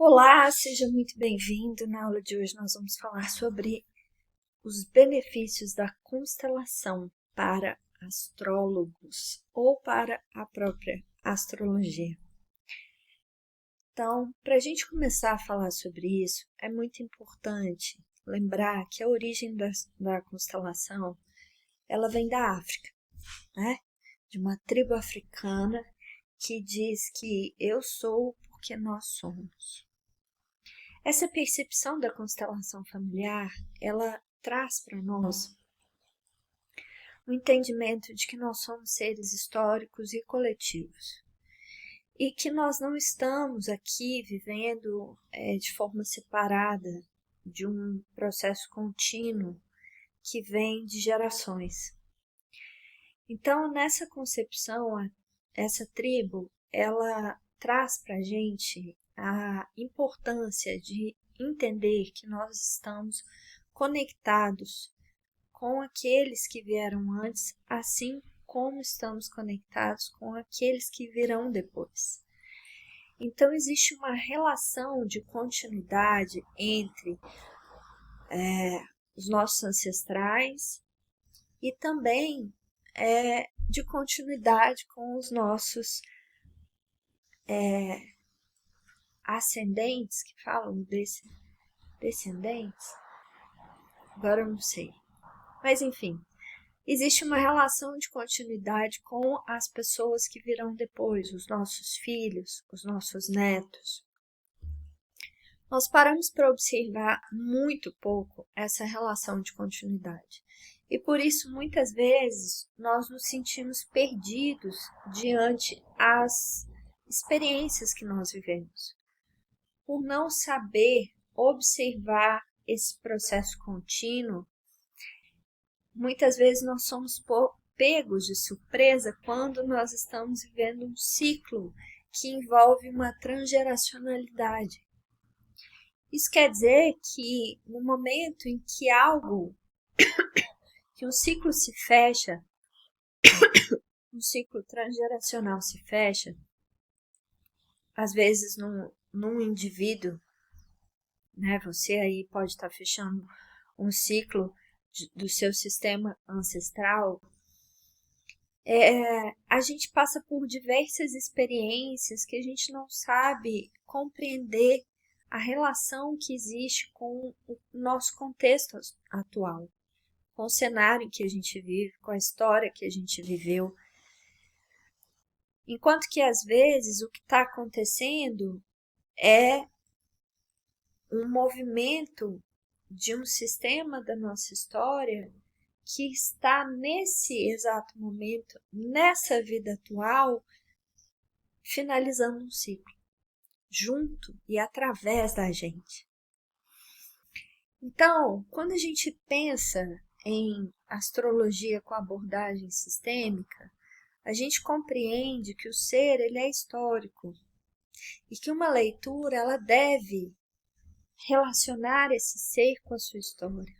Olá, seja muito bem-vindo. Na aula de hoje nós vamos falar sobre os benefícios da constelação para astrólogos ou para a própria astrologia. Então, para a gente começar a falar sobre isso, é muito importante lembrar que a origem da constelação ela vem da África, né? De uma tribo africana que diz que eu sou porque nós somos. Essa percepção da constelação familiar, ela traz para nós o entendimento de que nós somos seres históricos e coletivos e que nós não estamos aqui vivendo de forma separada de um processo contínuo que vem de gerações. Então, nessa concepção, essa tribo, ela traz para a gente a importância de entender que nós estamos conectados com aqueles que vieram antes, assim como estamos conectados com aqueles que virão depois. Então, existe uma relação de continuidade entre os nossos ancestrais e também de continuidade com os nossos ascendentes, que falam descendentes, agora eu não sei. Mas enfim, existe uma relação de continuidade com as pessoas que virão depois, os nossos filhos, os nossos netos. Nós paramos para observar muito pouco essa relação de continuidade. E por isso, muitas vezes, nós nos sentimos perdidos diante as experiências que nós vivemos. Por não saber observar esse processo contínuo, muitas vezes nós somos pegos de surpresa quando nós estamos vivendo um ciclo que envolve uma transgeracionalidade. Isso quer dizer que no momento em que que um ciclo se fecha, um ciclo transgeracional se fecha, às vezes num indivíduo, né? Você aí pode estar fechando um ciclo do seu sistema ancestral. A gente passa por diversas experiências que a gente não sabe compreender a relação que existe com o nosso contexto atual, com o cenário em que a gente vive, com a história que a gente viveu. Enquanto que, às vezes, o que está acontecendo é um movimento de um sistema da nossa história que está nesse exato momento, nessa vida atual, finalizando um ciclo, junto e através da gente. Então, quando a gente pensa em astrologia com abordagem sistêmica, a gente compreende que o ser ele é histórico e que uma leitura ela deve relacionar esse ser com a sua história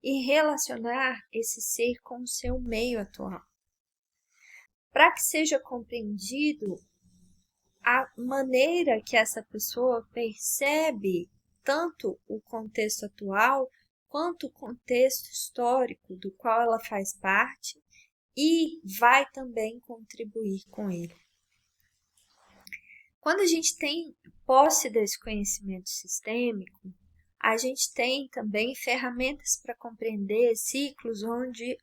e relacionar esse ser com o seu meio atual. Para que seja compreendido a maneira que essa pessoa percebe tanto o contexto atual quanto o contexto histórico do qual ela faz parte e vai também contribuir com ele. Quando a gente tem posse desse conhecimento sistêmico, a gente tem também ferramentas para compreender ciclos onde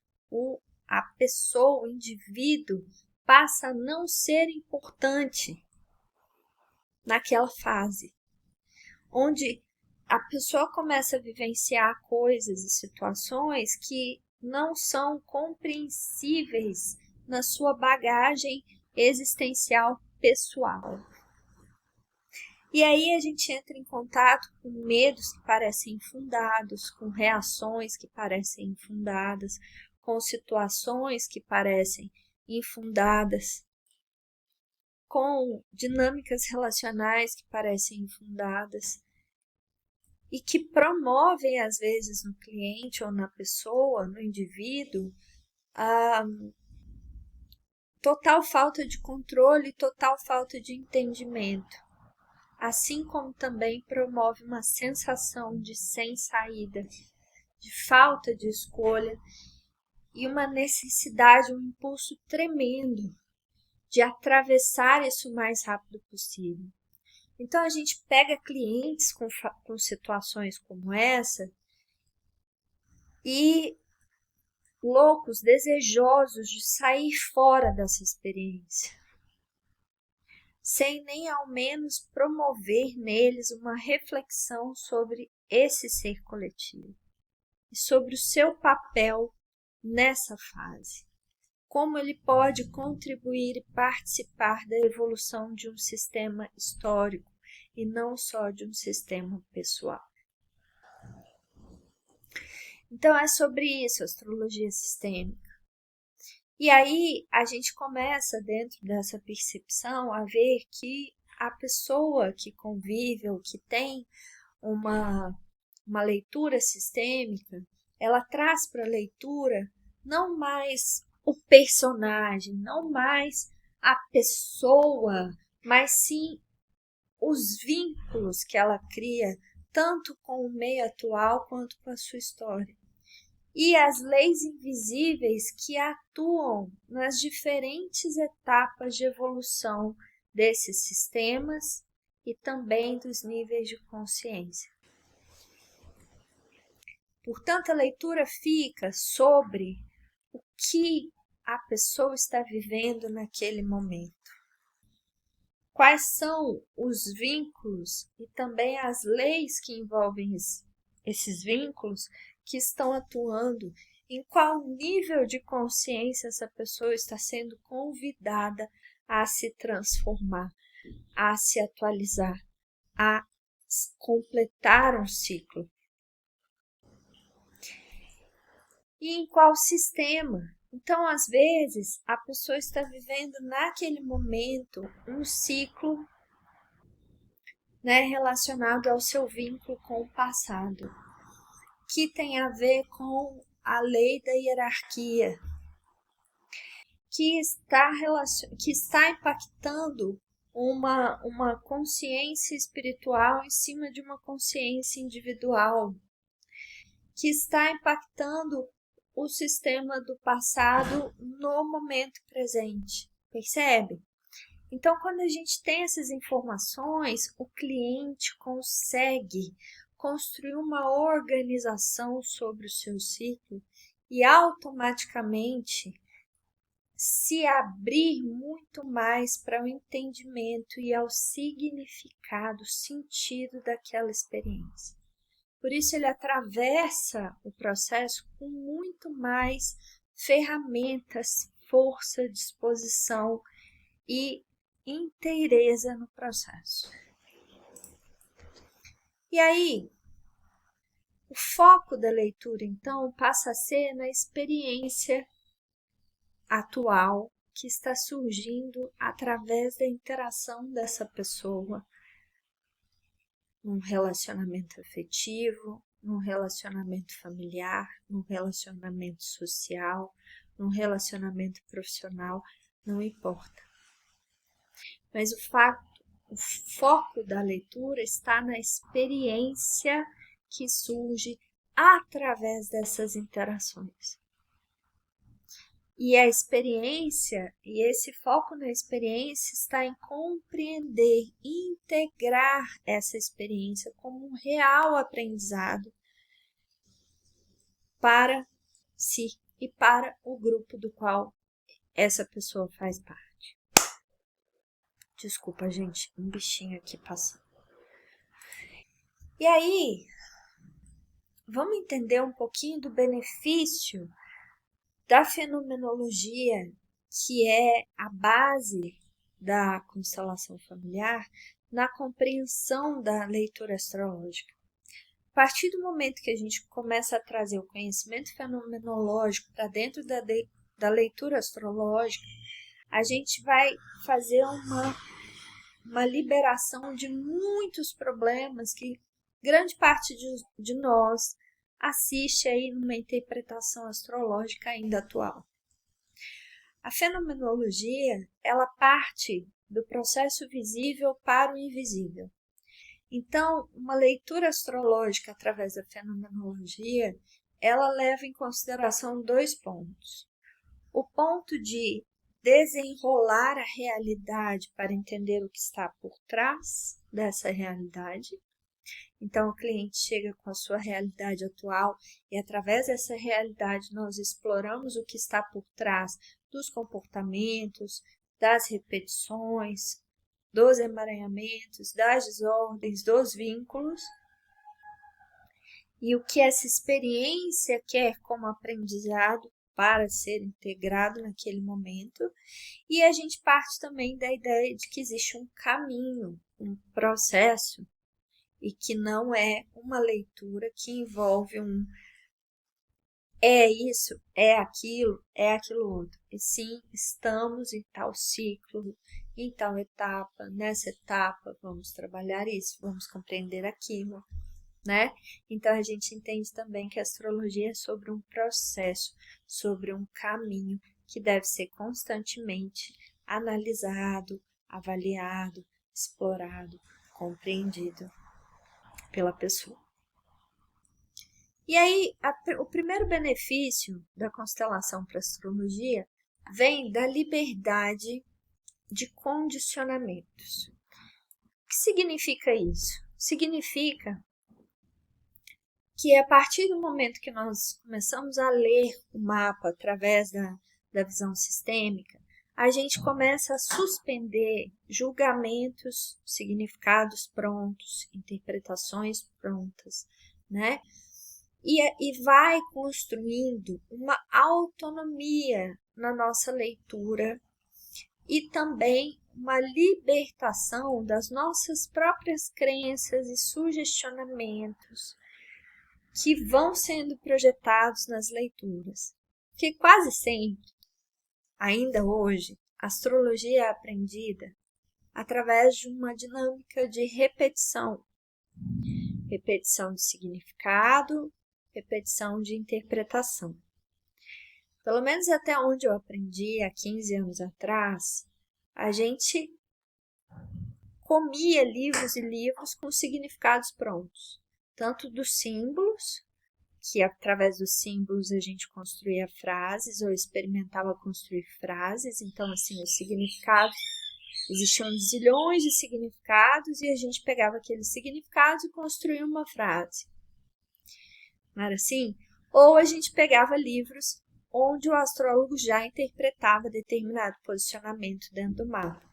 a pessoa, o indivíduo, passa a não ser importante naquela fase, onde a pessoa começa a vivenciar coisas e situações que não são compreensíveis na sua bagagem existencial pessoal. E aí a gente entra em contato com medos que parecem infundados, com reações que parecem infundadas, com situações que parecem infundadas, com dinâmicas relacionais que parecem infundadas e que promovem, às vezes, no cliente ou na pessoa, no indivíduo, a total falta de controle, total falta de entendimento. assim como também promove uma sensação de sem saída, de falta de escolha e uma necessidade, um impulso tremendo de atravessar isso o mais rápido possível. Então a gente pega clientes com situações como essa e loucos, desejosos de sair fora dessa experiência, sem nem ao menos promover neles uma reflexão sobre esse ser coletivo e sobre o seu papel nessa fase. Como ele pode contribuir e participar da evolução de um sistema histórico e não só de um sistema pessoal. Então é sobre isso, astrologia sistêmica. E aí a gente começa, dentro dessa percepção, a ver que a pessoa que convive ou que tem uma leitura sistêmica, ela traz para a leitura não mais o personagem, não mais a pessoa, mas sim os vínculos que ela cria, tanto com o meio atual quanto com a sua história. E as leis invisíveis que atuam nas diferentes etapas de evolução desses sistemas e também dos níveis de consciência. Portanto, a leitura fica sobre o que a pessoa está vivendo naquele momento. Quais são os vínculos e também as leis que envolvem esses vínculos que estão atuando, em qual nível de consciência essa pessoa está sendo convidada a se transformar, a se atualizar, a completar um ciclo. E em qual sistema? Então, às vezes, a pessoa está vivendo naquele momento um ciclo, relacionado ao seu vínculo com o passado, que tem a ver com a lei da hierarquia, que está impactando uma consciência espiritual em cima de uma consciência individual, que está impactando o sistema do passado no momento presente, percebe? Então, quando a gente tem essas informações, o cliente consegue construir uma organização sobre o seu ciclo e automaticamente se abrir muito mais para o entendimento e ao significado, sentido daquela experiência. Por isso ele atravessa o processo com muito mais ferramentas, força, disposição e inteireza no processo. E aí, o foco da leitura, então, passa a ser na experiência atual que está surgindo através da interação dessa pessoa num relacionamento afetivo, num relacionamento familiar, num relacionamento social, num relacionamento profissional, não importa. Mas o foco da leitura está na experiência que surge através dessas interações. E a experiência, e esse foco na experiência está em compreender, integrar essa experiência como um real aprendizado para si e para o grupo do qual essa pessoa faz parte. Desculpa, gente, um bichinho aqui passando. E aí, vamos entender um pouquinho do benefício da fenomenologia, que é a base da constelação familiar, na compreensão da leitura astrológica. A partir do momento que a gente começa a trazer o conhecimento fenomenológico para dentro da leitura astrológica, a gente vai fazer uma liberação de muitos problemas que grande parte de nós assiste aí numa interpretação astrológica ainda atual. A fenomenologia, ela parte do processo visível para o invisível. Então, uma leitura astrológica através da fenomenologia, ela leva em consideração 2 pontos. O ponto de desenrolar a realidade para entender o que está por trás dessa realidade. Então, o cliente chega com a sua realidade atual e, através dessa realidade, nós exploramos o que está por trás dos comportamentos, das repetições, dos emaranhamentos, das desordens, dos vínculos. E o que essa experiência quer como aprendizado para ser integrado naquele momento. E a gente parte também da ideia de que existe um caminho, um processo, e que não é uma leitura que envolve é isso, é aquilo outro. E sim, estamos em tal ciclo, em tal etapa, nessa etapa vamos trabalhar isso, vamos compreender aquilo, né? Então a gente entende também que a astrologia é sobre um processo, sobre um caminho que deve ser constantemente analisado, avaliado, explorado, compreendido pela pessoa. E aí, o primeiro benefício da constelação para a astrologia vem da liberdade de condicionamentos. O que significa isso? Significa que a partir do momento que nós começamos a ler o mapa através da visão sistêmica, a gente começa a suspender julgamentos, significados prontos, interpretações prontas, né? E vai construindo uma autonomia na nossa leitura e também uma libertação das nossas próprias crenças e sugestionamentos que vão sendo projetados nas leituras. Porque quase sempre, ainda hoje, a astrologia é aprendida através de uma dinâmica de repetição. Repetição de significado, repetição de interpretação. Pelo menos até onde eu aprendi há 15 anos atrás, a gente comia livros e livros com significados prontos, tanto dos símbolos, que através dos símbolos a gente construía frases ou experimentava construir frases, então assim, os significados, existiam zilhões de significados e a gente pegava aqueles significados e construía uma frase. Não era assim? Ou a gente pegava livros onde o astrólogo já interpretava determinado posicionamento dentro do mapa.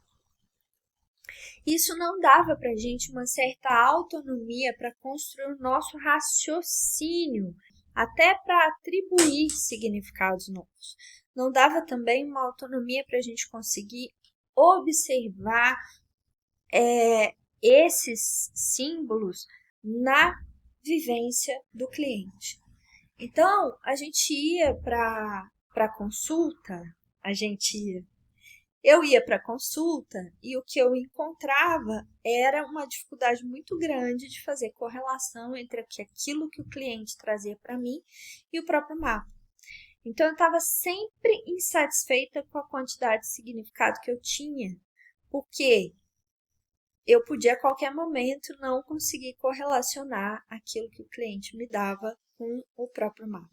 Isso não dava para a gente uma certa autonomia para construir o nosso raciocínio, até para atribuir significados novos. Não dava também uma autonomia para a gente conseguir observar esses símbolos na vivência do cliente. Então, a gente ia para a consulta, eu ia para a consulta e o que eu encontrava era uma dificuldade muito grande de fazer correlação entre aquilo que o cliente trazia para mim e o próprio mapa. Então, eu estava sempre insatisfeita com a quantidade de significado que eu tinha, porque eu podia a qualquer momento não conseguir correlacionar aquilo que o cliente me dava com o próprio mapa.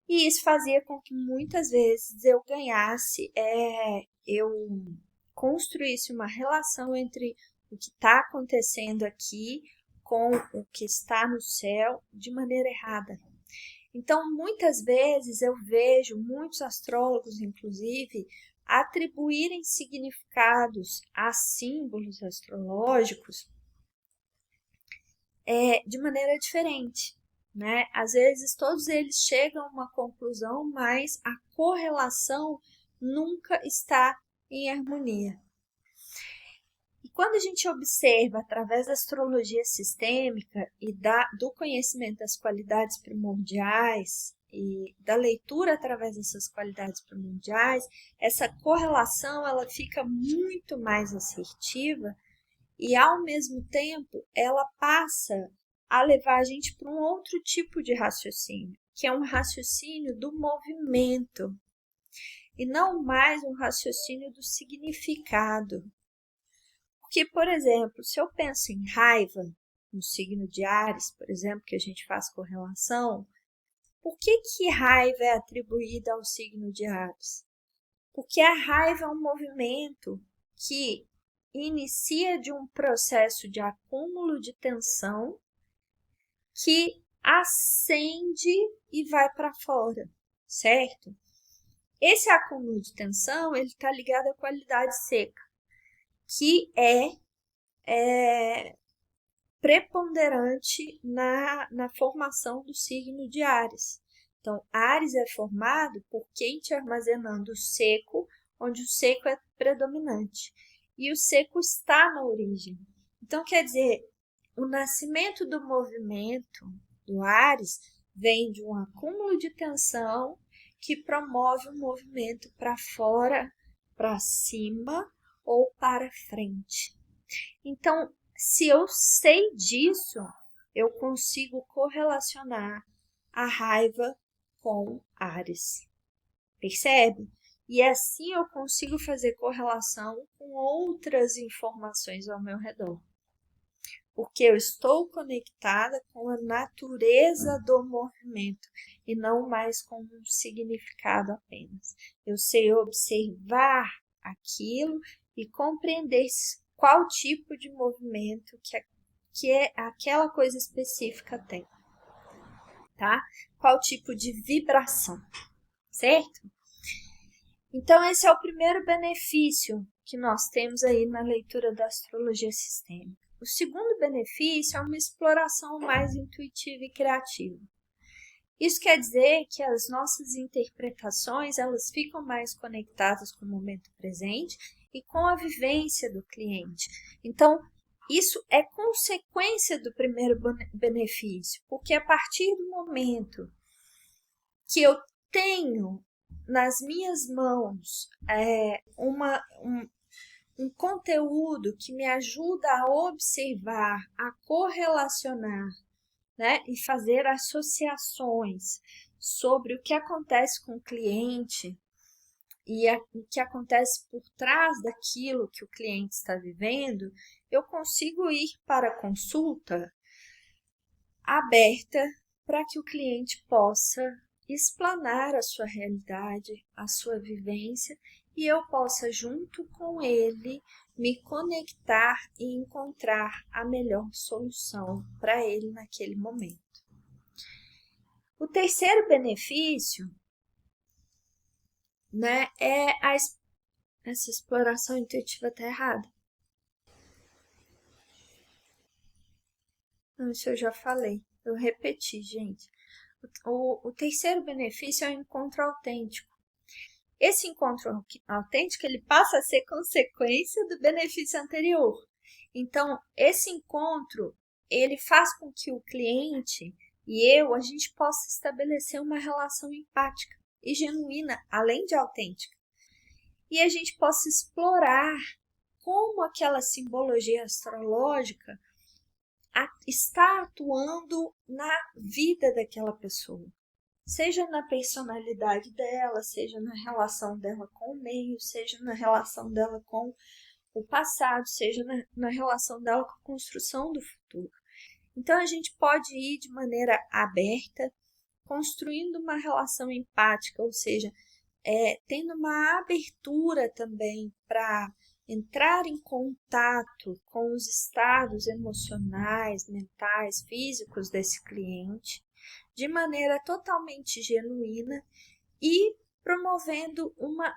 E isso fazia com que muitas vezes eu eu construísse uma relação entre o que está acontecendo aqui com o que está no céu de maneira errada. Então, muitas vezes eu vejo muitos astrólogos, inclusive, atribuírem significados a símbolos astrológicos de maneira diferente, né? Às vezes todos eles chegam a uma conclusão, mas a correlação nunca está em harmonia. E quando a gente observa através da astrologia sistêmica e do conhecimento das qualidades primordiais e da leitura através dessas qualidades primordiais, essa correlação ela fica muito mais assertiva e, ao mesmo tempo, ela passa a levar a gente para um outro tipo de raciocínio, que é um raciocínio do movimento, e não mais um raciocínio do significado. Porque, por exemplo, se eu penso em raiva, no signo de Áries, por exemplo, que a gente faz correlação, por que raiva é atribuída ao signo de Áries? Porque a raiva é um movimento que inicia de um processo de acúmulo de tensão que acende e vai para fora, certo? Esse acúmulo de tensão ele está ligado à qualidade seca, que é preponderante na formação do signo de Áries. Então, Áries é formado por quente armazenando o seco, onde o seco é predominante. E o seco está na origem. Então, quer dizer, o nascimento do movimento do Áries vem de um acúmulo de tensão que promove o movimento para fora, para cima ou para frente. Então, se eu sei disso, eu consigo correlacionar a raiva com Áries. Percebe? E assim eu consigo fazer correlação com outras informações ao meu redor. Porque eu estou conectada com a natureza do movimento e não mais com um significado apenas. Eu sei observar aquilo e compreender qual tipo de movimento que aquela coisa específica tem, tá? Qual tipo de vibração, certo? Então, esse é o primeiro benefício que nós temos aí na leitura da astrologia sistêmica. O segundo benefício é uma exploração mais intuitiva e criativa. Isso quer dizer que as nossas interpretações elas ficam mais conectadas com o momento presente e com a vivência do cliente. Então, isso é consequência do primeiro benefício, porque a partir do momento que eu tenho nas minhas mãos um conteúdo que me ajuda a observar, a correlacionar, né, e fazer associações sobre o que acontece com o cliente e o que acontece por trás daquilo que o cliente está vivendo, eu consigo ir para a consulta aberta para que o cliente possa explanar a sua realidade, a sua vivência, e eu possa, junto com ele, me conectar e encontrar a melhor solução para ele naquele momento. O terceiro benefício, né, é essa exploração intuitiva está errada. Não, isso eu já falei, eu repeti, gente. O terceiro benefício é o encontro autêntico. Esse encontro autêntico ele passa a ser consequência do benefício anterior. Então, esse encontro ele faz com que o cliente e a gente possa estabelecer uma relação empática e genuína, além de autêntica. E a gente possa explorar como aquela simbologia astrológica está atuando na vida daquela pessoa. Seja na personalidade dela, seja na relação dela com o meio, seja na relação dela com o passado, seja na relação dela com a construção do futuro. Então, a gente pode ir de maneira aberta, construindo uma relação empática, ou seja, tendo uma abertura também para entrar em contato com os estados emocionais, mentais, físicos desse cliente, de maneira totalmente genuína e promovendo uma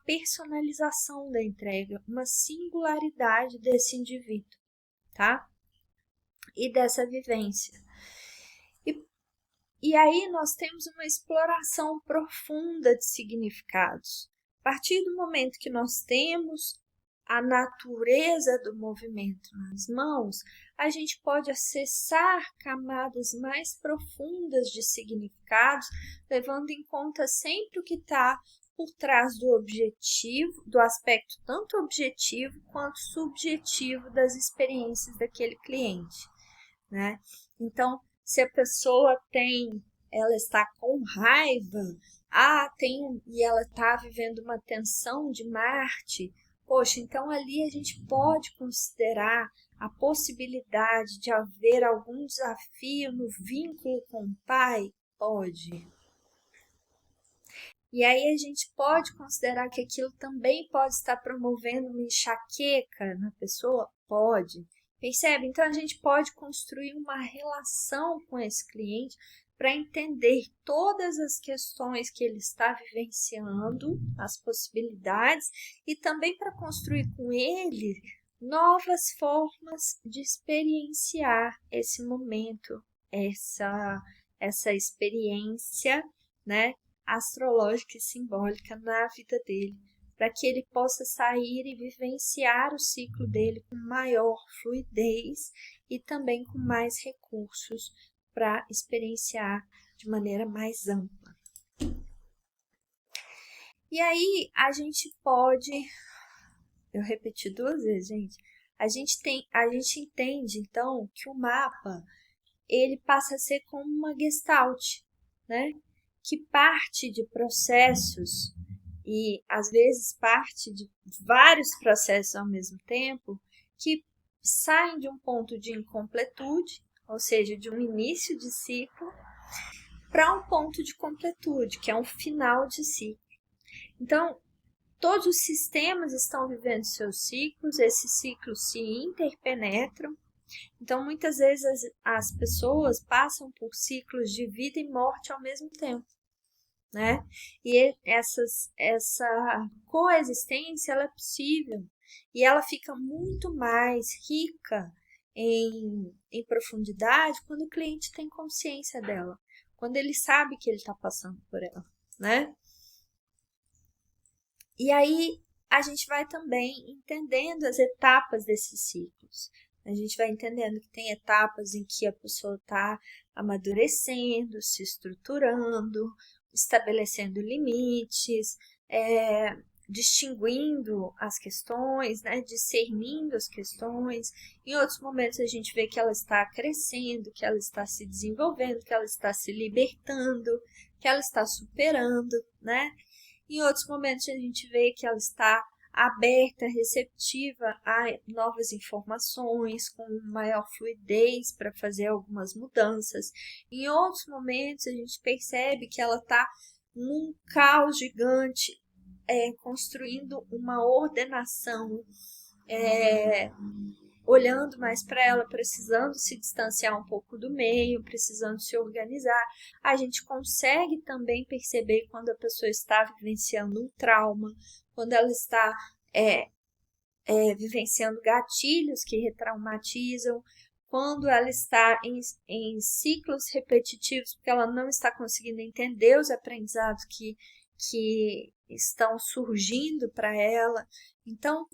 personalização da entrega, uma singularidade desse indivíduo, tá? E dessa vivência. E aí nós temos uma exploração profunda de significados. A partir do momento que nós temos a natureza do movimento nas mãos, a gente pode acessar camadas mais profundas de significados, levando em conta sempre o que está por trás do objetivo, do aspecto tanto objetivo quanto subjetivo das experiências daquele cliente, né? Então, se a pessoa ela está com raiva, e ela está vivendo uma tensão de Marte, Poxa, então ali a gente pode considerar a possibilidade de haver algum desafio no vínculo com o pai? Pode. E aí a gente pode considerar que aquilo também pode estar promovendo uma enxaqueca na pessoa? Pode. Percebe? Então a gente pode construir uma relação com esse cliente para entender todas as questões que ele está vivenciando, as possibilidades, e também para construir com ele novas formas de experienciar esse momento, essa experiência, né, astrológica e simbólica na vida dele, para que ele possa sair e vivenciar o ciclo dele com maior fluidez e também com mais recursos para experienciar de maneira mais ampla. E aí a gente pode, eu repeti 2 vezes, gente, a gente entende então que o mapa ele passa a ser como uma gestalt, né? Que parte de processos e às vezes parte de vários processos ao mesmo tempo que saem de um ponto de incompletude, ou seja, de um início de ciclo, para um ponto de completude, que é um final de ciclo. Então, todos os sistemas estão vivendo seus ciclos, esses ciclos se interpenetram. Então, muitas vezes as pessoas passam por ciclos de vida e morte ao mesmo tempo, né? E essa coexistência ela é possível e ela fica muito mais rica em profundidade quando o cliente tem consciência dela, quando ele sabe que ele está passando por ela, né? E aí a gente vai também entendendo as etapas desses ciclos. A gente vai entendendo que tem etapas em que a pessoa está amadurecendo, se estruturando, estabelecendo limites, distinguindo as questões, né, discernindo as questões. Em outros momentos a gente vê que ela está crescendo, que ela está se desenvolvendo, que ela está se libertando, que ela está superando, né? Em outros momentos a gente vê que ela está aberta, receptiva a novas informações, com maior fluidez para fazer algumas mudanças. Em outros momentos a gente percebe que ela está num caos gigante, construindo uma ordenação, olhando mais para ela, precisando se distanciar um pouco do meio, precisando se organizar. A gente consegue também perceber quando a pessoa está vivenciando um trauma, quando ela está vivenciando gatilhos que retraumatizam, quando ela está em ciclos repetitivos, porque ela não está conseguindo entender os aprendizados que estão surgindo para ela. Então,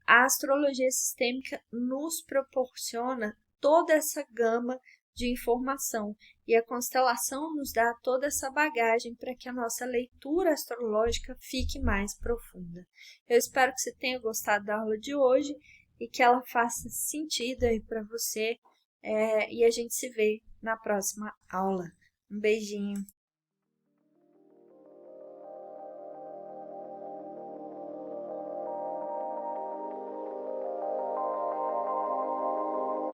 a astrologia sistêmica nos proporciona toda essa gama de informação e a constelação nos dá toda essa bagagem para que a nossa leitura astrológica fique mais profunda. Eu espero que você tenha gostado da aula de hoje e que ela faça sentido aí para você, e a gente se vê na próxima aula. Um beijinho!